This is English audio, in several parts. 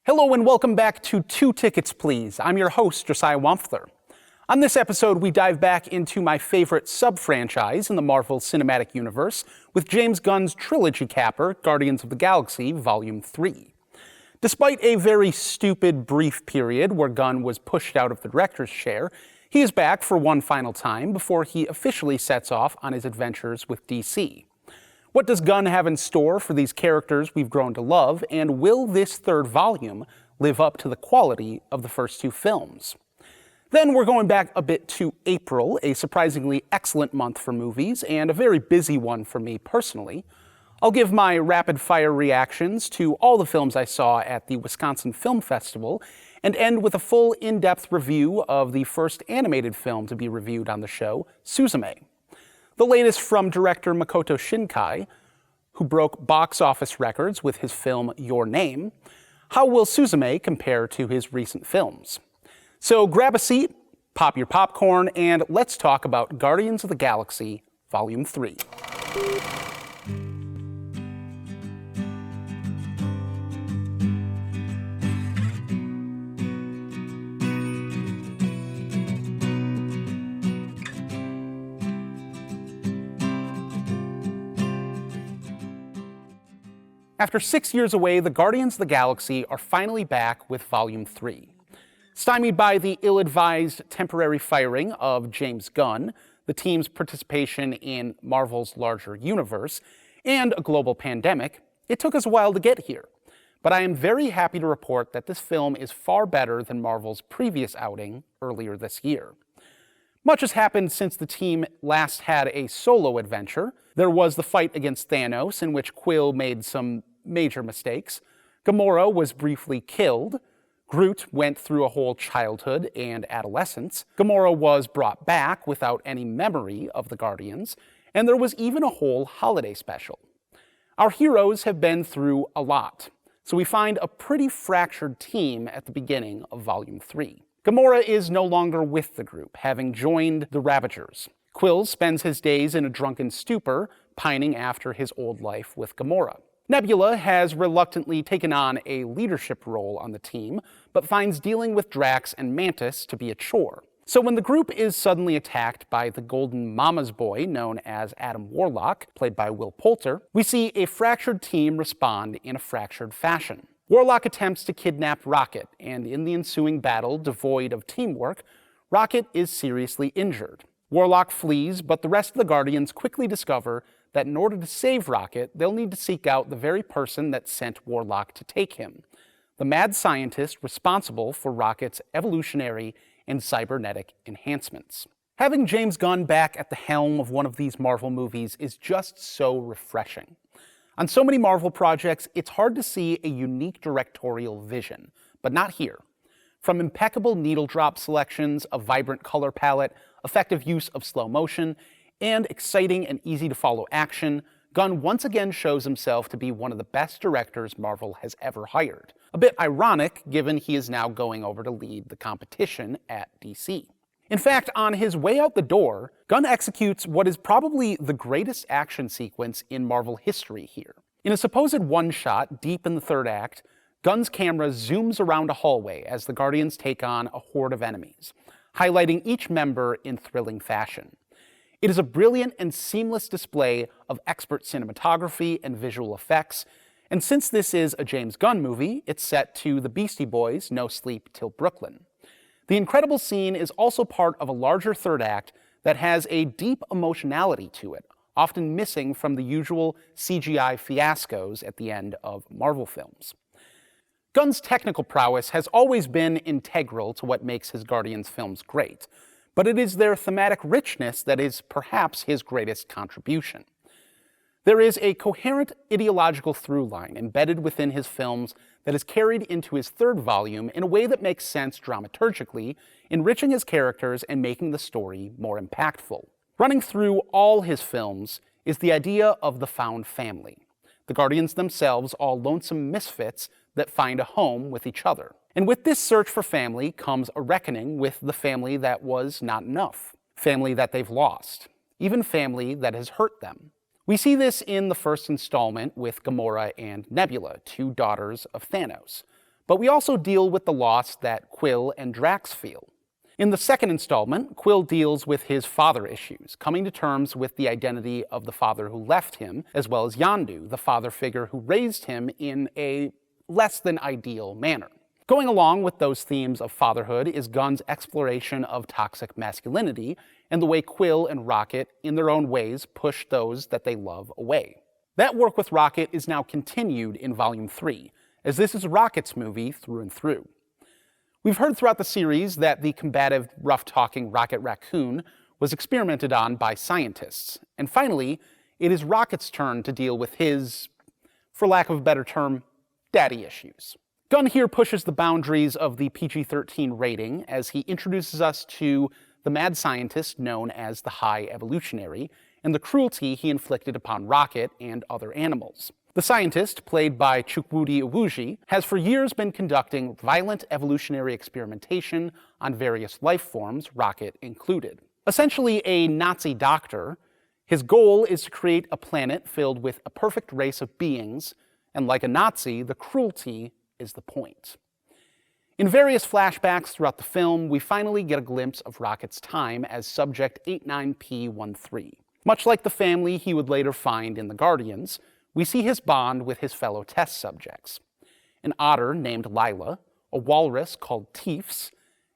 Hello and welcome back to Two Tickets Please. I'm your host, Josiah Wampfler. On this episode, we dive back into my favorite sub-franchise in the Marvel Cinematic Universe with James Gunn's trilogy capper, Guardians of the Galaxy Volume 3. Despite a very stupid brief period where Gunn was pushed out of the director's chair, he is back for one final time before he officially sets off on his adventures with DC. What does Gunn have in store for these characters we've grown to love, and will this third volume live up to the quality of the first two films? Then we're going back a bit to April, a surprisingly excellent month for movies, and a very busy one for me personally. I'll give my rapid-fire reactions to all the films I saw at the Wisconsin Film Festival, and end with a full in-depth review of the first animated film to be reviewed on the show, Suzume. The latest from director Makoto Shinkai, who broke box office records with his film Your Name. How will Suzume compare to his recent films? So grab a seat, pop your popcorn, and let's talk about Guardians of the Galaxy Volume 3. After 6 years away, the Guardians of the Galaxy are finally back with Volume 3. Stymied by the ill-advised temporary firing of James Gunn, the team's participation in Marvel's larger universe, and a global pandemic, it took us a while to get here. But I am very happy to report that this film is far better than Marvel's previous outing earlier this year. Much has happened since the team last had a solo adventure. There was the fight against Thanos, in which Quill made some major mistakes. Gamora was briefly killed. Groot went through a whole childhood and adolescence. Gamora was brought back without any memory of the Guardians, and there was even a whole holiday special. Our heroes have been through a lot, so we find a pretty fractured team at the beginning of Volume 3. Gamora is no longer with the group, having joined the Ravagers. Quill spends his days in a drunken stupor, pining after his old life with Gamora. Nebula has reluctantly taken on a leadership role on the team, but finds dealing with Drax and Mantis to be a chore. So when the group is suddenly attacked by the Golden Mama's Boy known as Adam Warlock, played by Will Poulter, we see a fractured team respond in a fractured fashion. Warlock attempts to kidnap Rocket, and in the ensuing battle devoid of teamwork, Rocket is seriously injured. Warlock flees, but the rest of the Guardians quickly discover that in order to save Rocket, they'll need to seek out the very person that sent Warlock to take him, the mad scientist responsible for Rocket's evolutionary and cybernetic enhancements. Having James Gunn back at the helm of one of these Marvel movies is just so refreshing. On so many Marvel projects, it's hard to see a unique directorial vision, but not here. From impeccable needle drop selections, a vibrant color palette, effective use of slow motion, and exciting and easy-to-follow action, Gunn once again shows himself to be one of the best directors Marvel has ever hired. A bit ironic, given he is now going over to lead the competition at DC. In fact, on his way out the door, Gunn executes what is probably the greatest action sequence in Marvel history here. In a supposed one-shot deep in the third act, Gunn's camera zooms around a hallway as the Guardians take on a horde of enemies, highlighting each member in thrilling fashion. It is a brilliant and seamless display of expert cinematography and visual effects, and since this is a James Gunn movie, it's set to the Beastie Boys' No Sleep Till Brooklyn. The incredible scene is also part of a larger third act that has a deep emotionality to it, often missing from the usual CGI fiascos at the end of Marvel films. Gunn's technical prowess has always been integral to what makes his Guardians films great, but it is their thematic richness that is perhaps his greatest contribution. There is a coherent ideological through line embedded within his films that is carried into his third volume in a way that makes sense dramaturgically, enriching his characters and making the story more impactful. Running through all his films is the idea of the found family. The Guardians themselves all lonesome misfits that find a home with each other. And with this search for family comes a reckoning with the family that was not enough, family that they've lost, even family that has hurt them. We see this in the first installment with Gamora and Nebula, two daughters of Thanos. But we also deal with the loss that Quill and Drax feel. In the second installment, Quill deals with his father issues, coming to terms with the identity of the father who left him, as well as Yondu, the father figure who raised him in a less than ideal manner. Going along with those themes of fatherhood is Gunn's exploration of toxic masculinity and the way Quill and Rocket, in their own ways, push those that they love away. That work with Rocket is now continued in Volume 3, as this is Rocket's movie through and through. We've heard throughout the series that the combative, rough-talking Rocket Raccoon was experimented on by scientists, and finally, it is Rocket's turn to deal with his, for lack of a better term, daddy issues. Gunn here pushes the boundaries of the PG-13 rating as he introduces us to the mad scientist known as the High Evolutionary and the cruelty he inflicted upon Rocket and other animals. The scientist, played by Chukwudi Iwuji, has for years been conducting violent evolutionary experimentation on various life forms, Rocket included. Essentially a Nazi doctor, his goal is to create a planet filled with a perfect race of beings, and like a Nazi, the cruelty is the point. In various flashbacks throughout the film, we finally get a glimpse of Rocket's time as Subject 89P13. Much like the family he would later find in the Guardians, we see his bond with his fellow test subjects. An otter named Lila, a walrus called Teefs,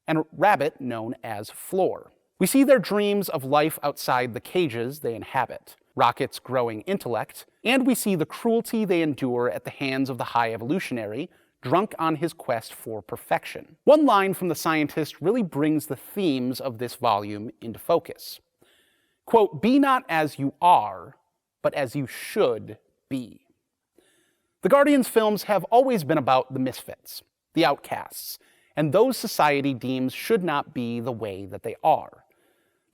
and a rabbit known as Floor. We see their dreams of life outside the cages they inhabit, Rocket's growing intellect, and we see the cruelty they endure at the hands of the High Evolutionary, drunk on his quest for perfection. One line from the scientist really brings the themes of this volume into focus. Quote, "Be not as you are, but as you should be." The Guardians films have always been about the misfits, the outcasts, and those society deems should not be the way that they are.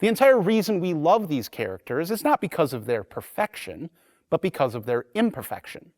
The entire reason we love these characters is not because of their perfection, but because of their imperfection.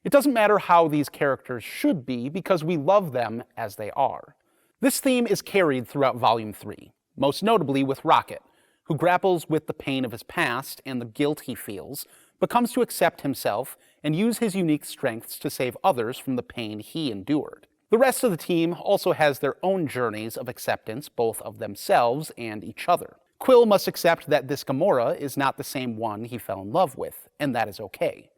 It doesn't matter how these characters should be because we love them as they are. This theme is carried throughout Volume 3, most notably with Rocket, who grapples with the pain of his past and the guilt he feels, but comes to accept himself and use his unique strengths to save others from the pain he endured. The rest of the team also has their own journeys of acceptance, both of themselves and each other. Quill must accept that this Gamora is not the same one he fell in love with, and that is okay.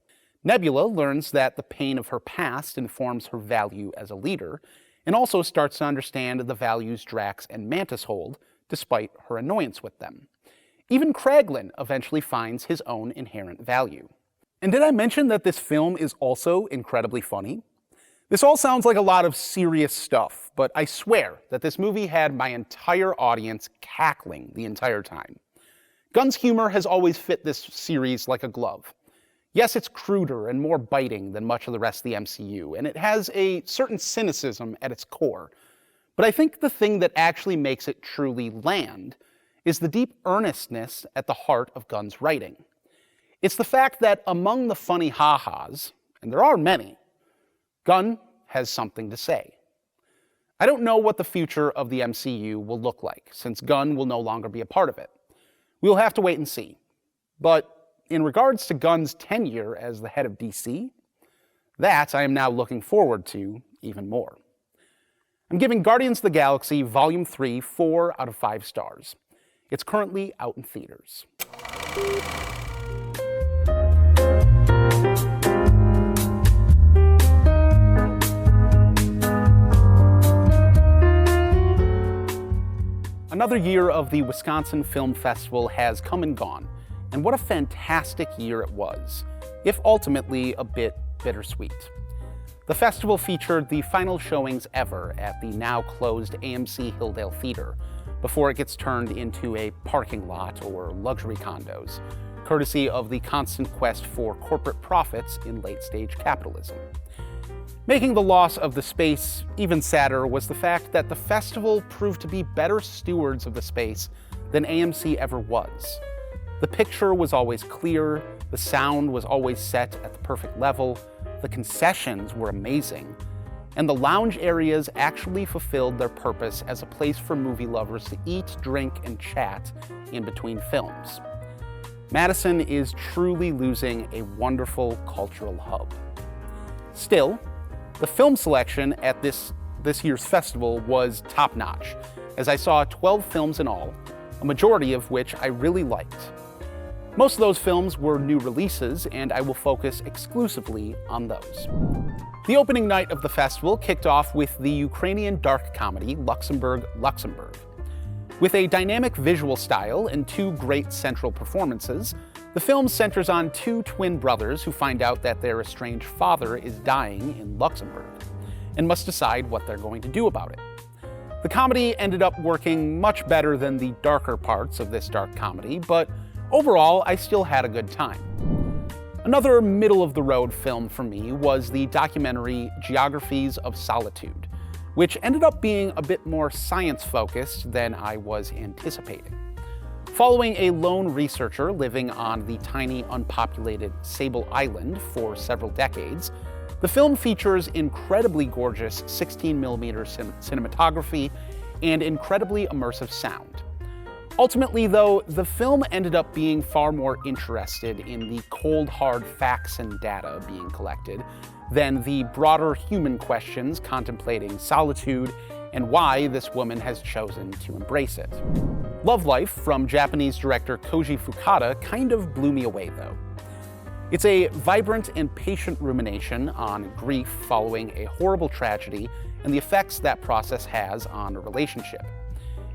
Nebula learns that the pain of her past informs her value as a leader, and also starts to understand the values Drax and Mantis hold, despite her annoyance with them. Even Kraglin eventually finds his own inherent value. And did I mention that this film is also incredibly funny? This all sounds like a lot of serious stuff, but I swear that this movie had my entire audience cackling the entire time. Gunn's humor has always fit this series like a glove. Yes, it's cruder and more biting than much of the rest of the MCU, and it has a certain cynicism at its core. But I think the thing that actually makes it truly land is the deep earnestness at the heart of Gunn's writing. It's the fact that among the funny ha-has, and there are many, Gunn has something to say. I don't know what the future of the MCU will look like, since Gunn will no longer be a part of it. We'll have to wait and see. But in regards to Gunn's tenure as the head of DC, that I am now looking forward to even more. I'm giving Guardians of the Galaxy Volume 3 4 out of 5 stars. It's currently out in theaters. Another year of the Wisconsin Film Festival has come and gone, and what a fantastic year it was, if ultimately a bit bittersweet. The festival featured the final showings ever at the now closed AMC Hilldale Theater, before it gets turned into a parking lot or luxury condos, courtesy of the constant quest for corporate profits in late-stage capitalism. Making the loss of the space even sadder was the fact that the festival proved to be better stewards of the space than AMC ever was. The picture was always clear, the sound was always set at the perfect level, the concessions were amazing, and the lounge areas actually fulfilled their purpose as a place for movie lovers to eat, drink, and chat in between films. Madison is truly losing a wonderful cultural hub. Still, The film selection at this year's festival was top-notch, as I saw 12 films in all, a majority of which I really liked. Most of those films were new releases, and I will focus exclusively on those. The opening night of the festival kicked off with the Ukrainian dark comedy Luxembourg, Luxembourg. With a dynamic visual style and two great central performances, the film centers on two twin brothers who find out that their estranged father is dying in Luxembourg and must decide what they're going to do about it. The comedy ended up working much better than the darker parts of this dark comedy, but overall, I still had a good time. Another middle-of-the-road film for me was the documentary Geographies of Solitude, which ended up being a bit more science-focused than I was anticipating. Following a lone researcher living on the tiny, unpopulated Sable Island for several decades, the film features incredibly gorgeous 16mm cinematography and incredibly immersive sound. Ultimately, though, the film ended up being far more interested in the cold, hard facts and data being collected than the broader human questions contemplating solitude and why this woman has chosen to embrace it. Love Life from Japanese director Koji Fukada kind of blew me away, though. It's a vibrant and patient rumination on grief following a horrible tragedy and the effects that process has on a relationship.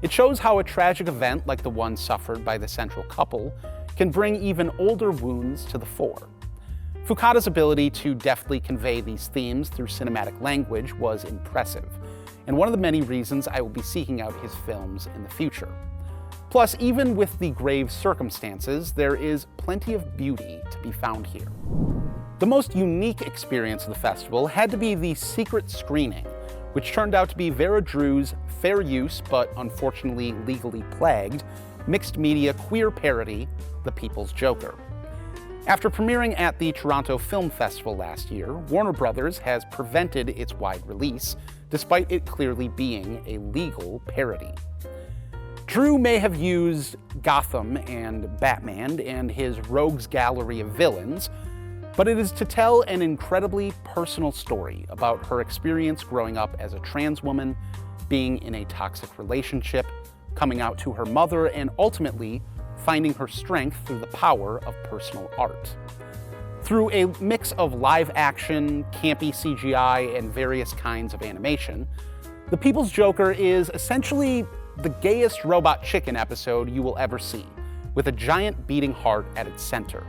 It shows how a tragic event like the one suffered by the central couple can bring even older wounds to the fore. Fukada's ability to deftly convey these themes through cinematic language was impressive, and one of the many reasons I will be seeking out his films in the future. Plus, even with the grave circumstances, there is plenty of beauty to be found here. The most unique experience of the festival had to be the secret screening, which turned out to be Vera Drew's fair use, but unfortunately legally plagued, mixed media queer parody, The People's Joker. After premiering at the Toronto Film Festival last year, Warner Brothers has prevented its wide release, despite it clearly being a legal parody. Drew may have used Gotham and Batman and his rogues gallery of villains, but it is to tell an incredibly personal story about her experience growing up as a trans woman, being in a toxic relationship, coming out to her mother, and ultimately finding her strength through the power of personal art. Through a mix of live action, campy CGI, and various kinds of animation, The People's Joker is essentially the gayest Robot Chicken episode you will ever see, with a giant beating heart at its center.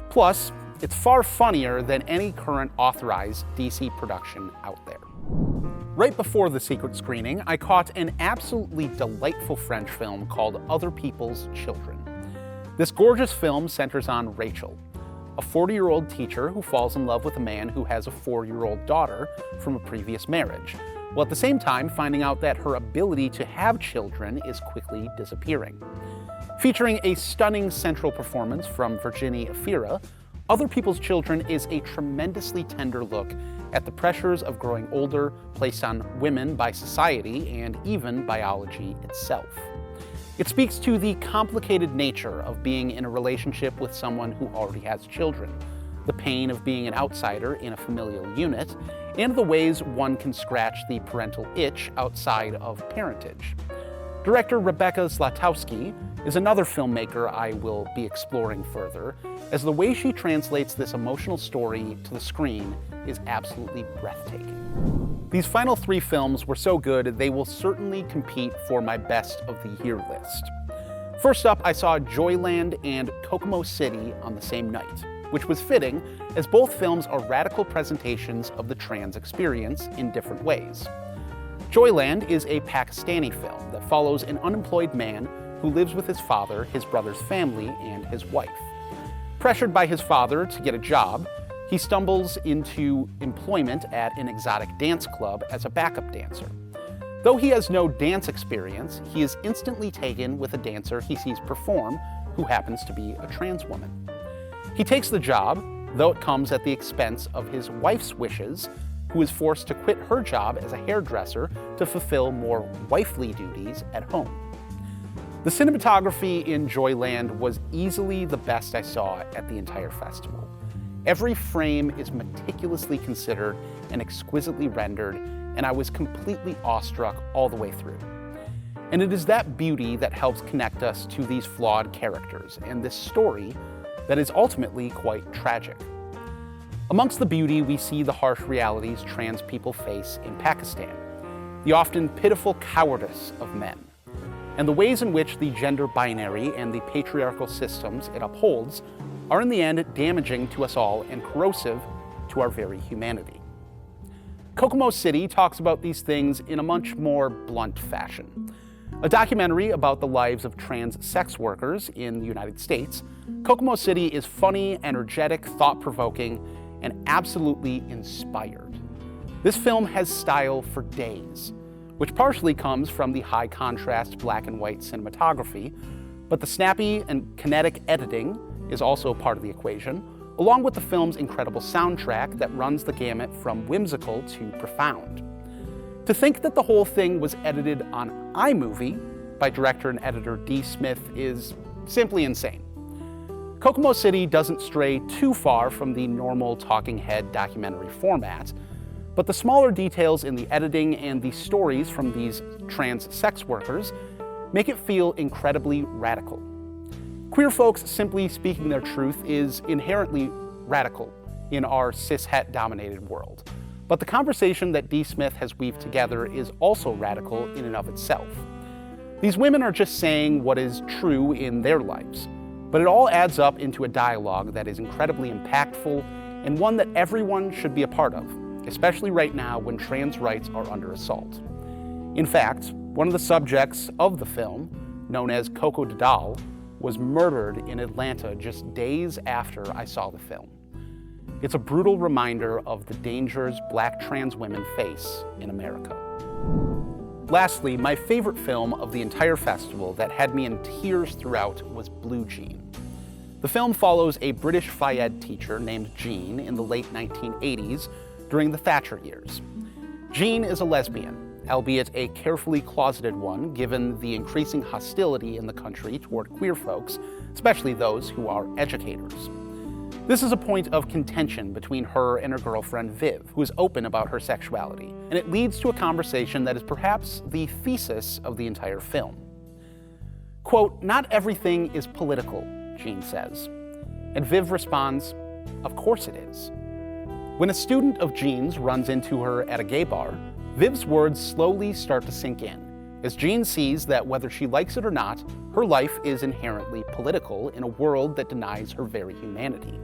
Plus, it's far funnier than any current authorized DC production out there. Right before the secret screening, I caught an absolutely delightful French film called Other People's Children. This gorgeous film centers on Rachel, a 40-year-old teacher who falls in love with a man who has a 4-year-old daughter from a previous marriage, while at the same time finding out that her ability to have children is quickly disappearing. Featuring a stunning central performance from Virginie Efira, Other People's Children is a tremendously tender look at the pressures of growing older placed on women by society and even biology itself. It speaks to the complicated nature of being in a relationship with someone who already has children, the pain of being an outsider in a familial unit, and the ways one can scratch the parental itch outside of parentage. Director Rebecca Zlotowski is another filmmaker I will be exploring further, as the way she translates this emotional story to the screen is absolutely breathtaking. These final 3 films were so good, they will certainly compete for my best of the year list. First up, I saw Joyland and Kokomo City on the same night, which was fitting, as both films are radical presentations of the trans experience in different ways. Joyland is a Pakistani film that follows an unemployed man who lives with his father, his brother's family, and his wife. Pressured by his father to get a job, he stumbles into employment at an exotic dance club as a backup dancer. Though he has no dance experience, he is instantly taken with a dancer he sees perform who happens to be a trans woman. He takes the job, though it comes at the expense of his wife's wishes, who is forced to quit her job as a hairdresser to fulfill more wifely duties at home. The cinematography in Joyland was easily the best I saw at the entire festival. Every frame is meticulously considered and exquisitely rendered, and I was completely awestruck all the way through. And it is that beauty that helps connect us to these flawed characters and this story that is ultimately quite tragic. Amongst the beauty, we see the harsh realities trans people face in Pakistan, the often pitiful cowardice of men, and the ways in which the gender binary and the patriarchal systems it upholds are in the end damaging to us all and corrosive to our very humanity. Kokomo City talks about these things in a much more blunt fashion. A documentary about the lives of trans sex workers in the United States, Kokomo City is funny, energetic, thought-provoking, and absolutely inspired. This film has style for days, which partially comes from the high-contrast black and white cinematography, but the snappy and kinetic editing is also part of the equation, along with the film's incredible soundtrack that runs the gamut from whimsical to profound. To think that the whole thing was edited on iMovie by director and editor D. Smith is simply insane. Kokomo City doesn't stray too far from the normal talking head documentary format, but the smaller details in the editing and the stories from these trans sex workers make it feel incredibly radical. Queer folks simply speaking their truth is inherently radical in our cis-het-dominated world. But the conversation that D. Smith has weaved together is also radical in and of itself. These women are just saying what is true in their lives, but it all adds up into a dialogue that is incredibly impactful and one that everyone should be a part of, especially right now when trans rights are under assault. In fact, one of the subjects of the film, known as Coco Dadal, was murdered in Atlanta just days after I saw the film. It's a brutal reminder of the dangers Black trans women face in America. Lastly, my favorite film of the entire festival that had me in tears throughout was Blue Jean. The film follows a British Phy Ed teacher named Jean in the late 1980s during the Thatcher years. Jean is a lesbian, albeit a carefully closeted one given the increasing hostility in the country toward queer folks, especially those who are educators. This is a point of contention between her and her girlfriend Viv, who is open about her sexuality, and it leads to a conversation that is perhaps the thesis of the entire film. Quote, "Not everything is political," Jean says. And Viv responds, "Of course it is." When a student of Jean's runs into her at a gay bar, Viv's words slowly start to sink in, as Jean sees that whether she likes it or not, her life is inherently political in a world that denies her very humanity.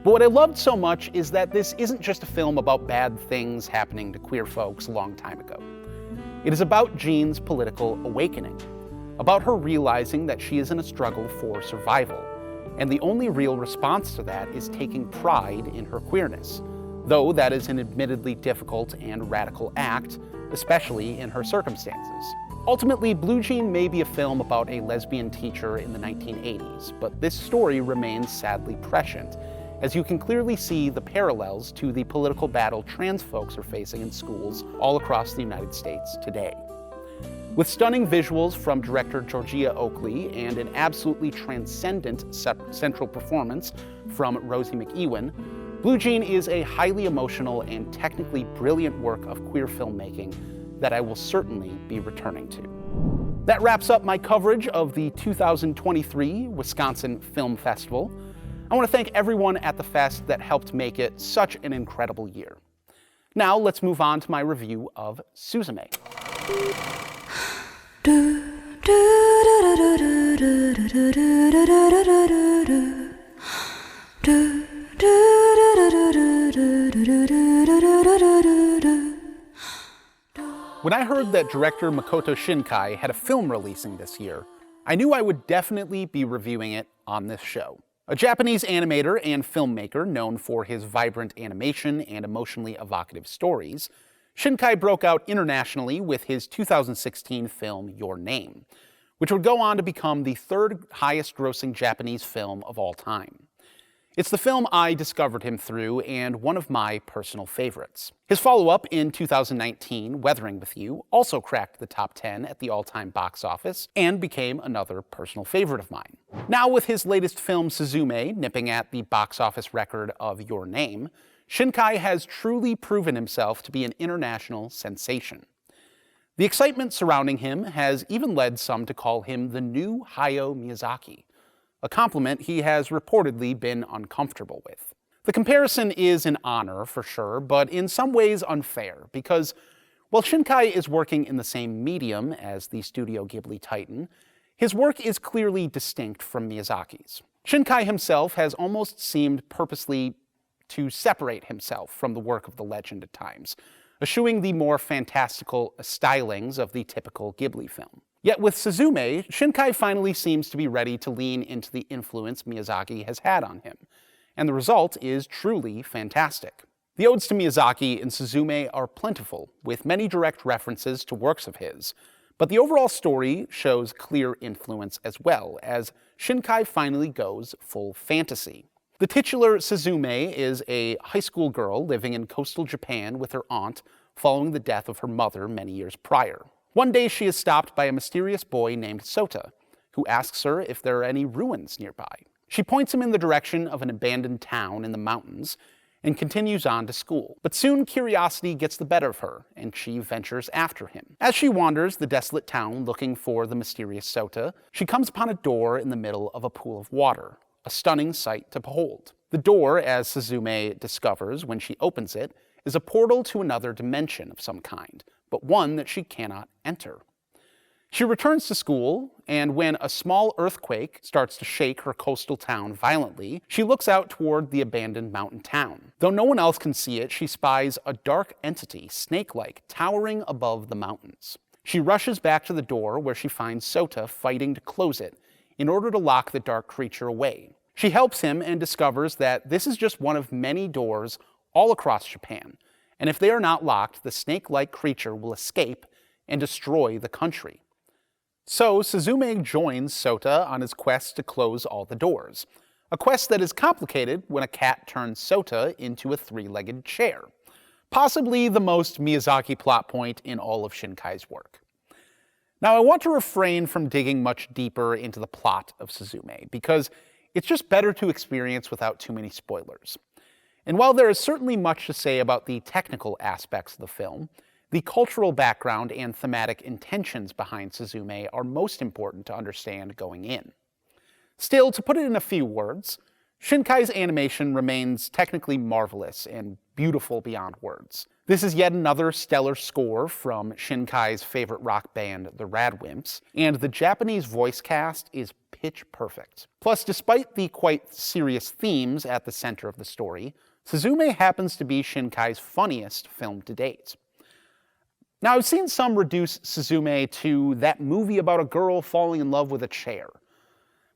But what I loved so much is that this isn't just a film about bad things happening to queer folks a long time ago. It is about Jean's political awakening, about her realizing that she is in a struggle for survival, and the only real response to that is taking pride in her queerness, though that is an admittedly difficult and radical act, especially in her circumstances. Ultimately, Blue Jean may be a film about a lesbian teacher in the 1980s, but this story remains sadly prescient, as you can clearly see the parallels to the political battle trans folks are facing in schools all across the United States today. With stunning visuals from director Georgia Oakley and an absolutely transcendent central performance from Rosie McEwen, Blue Jean is a highly emotional and technically brilliant work of queer filmmaking that I will certainly be returning to. That wraps up my coverage of the 2023 Wisconsin Film Festival. I want to thank everyone at the fest that helped make it such an incredible year. Now let's move on to my review of Suzume. When I heard that director Makoto Shinkai had a film releasing this year, I knew I would definitely be reviewing it on this show. A Japanese animator and filmmaker known for his vibrant animation and emotionally evocative stories, Shinkai broke out internationally with his 2016 film Your Name, which would go on to become the third highest-grossing Japanese film of all time. It's the film I discovered him through and one of my personal favorites. His follow-up in 2019, Weathering with You, also cracked the top 10 at the all-time box office and became another personal favorite of mine. Now with his latest film Suzume nipping at the box office record of Your Name, Shinkai has truly proven himself to be an international sensation. The excitement surrounding him has even led some to call him the new Hayao Miyazaki, a compliment he has reportedly been uncomfortable with. The comparison is an honor, for sure, but in some ways unfair, because while Shinkai is working in the same medium as the Studio Ghibli titan, his work is clearly distinct from Miyazaki's. Shinkai himself has almost seemed purposely to separate himself from the work of the legend at times, eschewing the more fantastical stylings of the typical Ghibli film. Yet with Suzume, Shinkai finally seems to be ready to lean into the influence Miyazaki has had on him, and the result is truly fantastic. The odes to Miyazaki in Suzume are plentiful, with many direct references to works of his, but the overall story shows clear influence as well, as Shinkai finally goes full fantasy. The titular Suzume is a high school girl living in coastal Japan with her aunt following the death of her mother many years prior. One day she is stopped by a mysterious boy named Sota, who asks her if there are any ruins nearby. She points him in the direction of an abandoned town in the mountains and continues on to school. But soon curiosity gets the better of her, and she ventures after him. As she wanders the desolate town looking for the mysterious Sota, she comes upon a door in the middle of a pool of water, a stunning sight to behold. The door, as Suzume discovers when she opens it, is a portal to another dimension of some kind, but one that she cannot enter. She returns to school, and when a small earthquake starts to shake her coastal town violently, she looks out toward the abandoned mountain town. Though no one else can see it, she spies a dark entity, snake-like, towering above the mountains. She rushes back to the door where she finds Sota fighting to close it in order to lock the dark creature away. She helps him and discovers that this is just one of many doors all across Japan, and if they are not locked, the snake-like creature will escape and destroy the country. So Suzume joins Sota on his quest to close all the doors, a quest that is complicated when a cat turns Sota into a three-legged chair, possibly the most Miyazaki plot point in all of Shinkai's work. Now I want to refrain from digging much deeper into the plot of Suzume, because it's just better to experience without too many spoilers. And while there is certainly much to say about the technical aspects of the film, the cultural background and thematic intentions behind Suzume are most important to understand going in. Still, to put it in a few words, Shinkai's animation remains technically marvelous and beautiful beyond words. This is yet another stellar score from Shinkai's favorite rock band, the Radwimps, and the Japanese voice cast is pitch perfect. Plus, despite the quite serious themes at the center of the story, Suzume happens to be Shinkai's funniest film to date. Now, I've seen some reduce Suzume to that movie about a girl falling in love with a chair,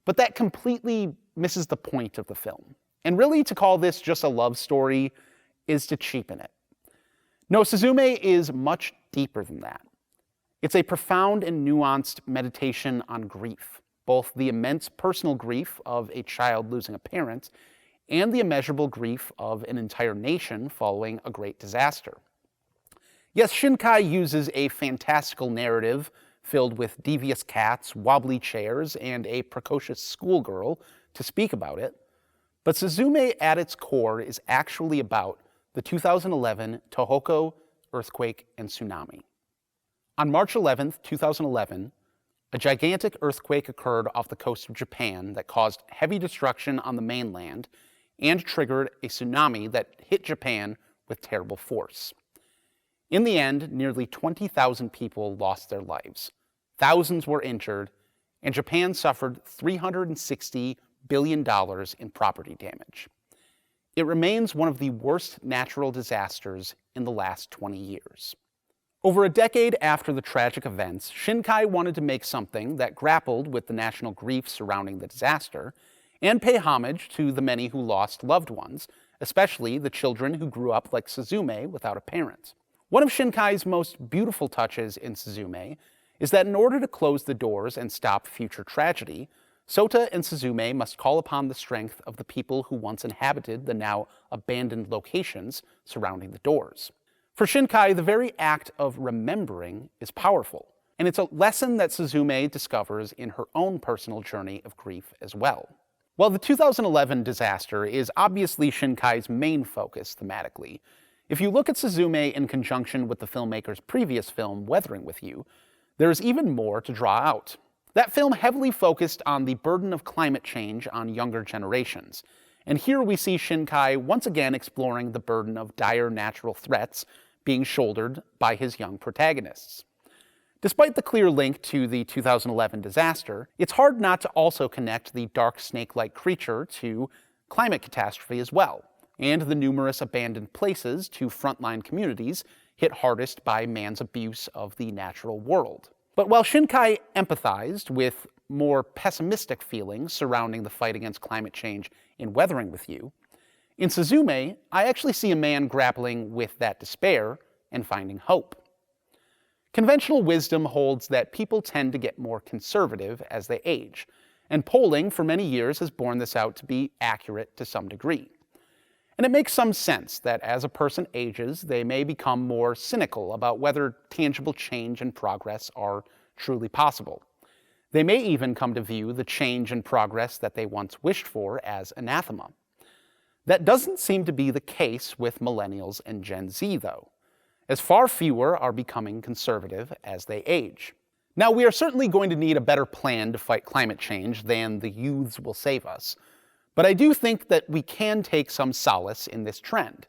but that completely misses the point of the film. And really, to call this just a love story is to cheapen it. No, Suzume is much deeper than that. It's a profound and nuanced meditation on grief, both the immense personal grief of a child losing a parent and the immeasurable grief of an entire nation following a great disaster. Yes, Shinkai uses a fantastical narrative filled with devious cats, wobbly chairs, and a precocious schoolgirl to speak about it, but Suzume at its core is actually about the 2011 Tohoku earthquake and tsunami. On March 11, 2011, a gigantic earthquake occurred off the coast of Japan that caused heavy destruction on the mainland and triggered a tsunami that hit Japan with terrible force. In the end, nearly 20,000 people lost their lives, thousands were injured, and Japan suffered $360 billion in property damage. It remains one of the worst natural disasters in the last 20 years. Over a decade after the tragic events, Shinkai wanted to make something that grappled with the national grief surrounding the disaster and pay homage to the many who lost loved ones, especially the children who grew up like Suzume without a parent. One of Shinkai's most beautiful touches in Suzume is that in order to close the doors and stop future tragedy, Sota and Suzume must call upon the strength of the people who once inhabited the now abandoned locations surrounding the doors. For Shinkai, the very act of remembering is powerful, and it's a lesson that Suzume discovers in her own personal journey of grief as well. While the 2011 disaster is obviously Shinkai's main focus thematically, if you look at Suzume in conjunction with the filmmaker's previous film, Weathering with You, there is even more to draw out. That film heavily focused on the burden of climate change on younger generations, and here we see Shinkai once again exploring the burden of dire natural threats being shouldered by his young protagonists. Despite the clear link to the 2011 disaster, it's hard not to also connect the dark snake-like creature to climate catastrophe as well, and the numerous abandoned places to frontline communities hit hardest by man's abuse of the natural world. But while Shinkai empathized with more pessimistic feelings surrounding the fight against climate change in Weathering with You, in Suzume, I actually see a man grappling with that despair and finding hope. Conventional wisdom holds that people tend to get more conservative as they age, and polling for many years has borne this out to be accurate to some degree. And it makes some sense that as a person ages, they may become more cynical about whether tangible change and progress are truly possible. They may even come to view the change and progress that they once wished for as anathema. That doesn't seem to be the case with millennials and Gen Z, though, as far fewer are becoming conservative as they age. Now, we are certainly going to need a better plan to fight climate change than the youths will save us, but I do think that we can take some solace in this trend,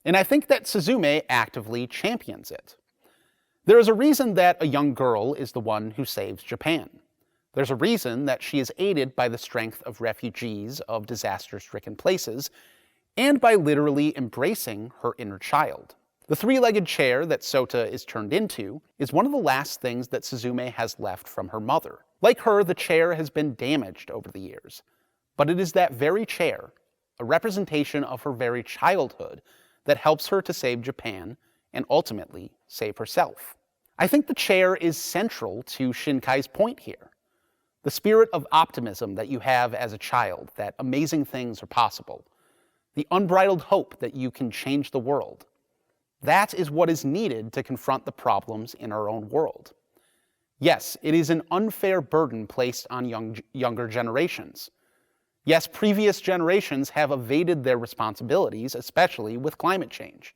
and I think that Suzume actively champions it. There is a reason that a young girl is the one who saves Japan. There's a reason that she is aided by the strength of refugees of disaster-stricken places, and by literally embracing her inner child. The three-legged chair that Sota is turned into is one of the last things that Suzume has left from her mother. Like her, the chair has been damaged over the years, but it is that very chair, a representation of her very childhood, that helps her to save Japan and ultimately save herself. I think the chair is central to Shinkai's point here. The spirit of optimism that you have as a child, that amazing things are possible. The unbridled hope that you can change the world. That is what is needed to confront the problems in our own world. Yes, it is an unfair burden placed on younger generations. Yes, previous generations have evaded their responsibilities, especially with climate change.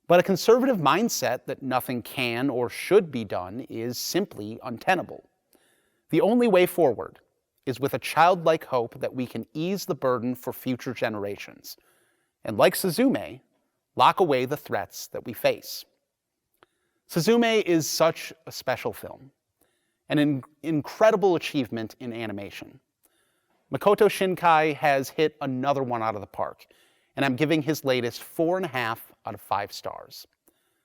But a conservative mindset that nothing can or should be done is simply untenable. The only way forward is with a childlike hope that we can ease the burden for future generations, and like Suzume, lock away the threats that we face. Suzume is such a special film, an incredible achievement in animation. Makoto Shinkai has hit another one out of the park, and I'm giving his latest 4.5 out of 5 stars.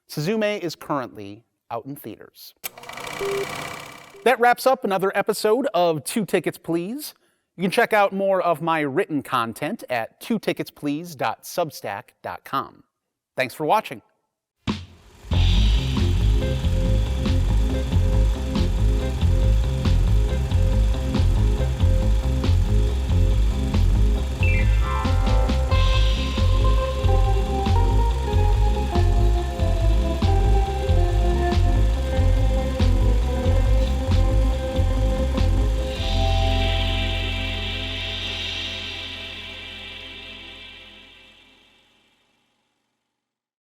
Suzume is currently out in theaters. That wraps up another episode of 2 Tickets Please. You can check out more of my written content at 2ticketsplease.substack.com. Thanks for watching.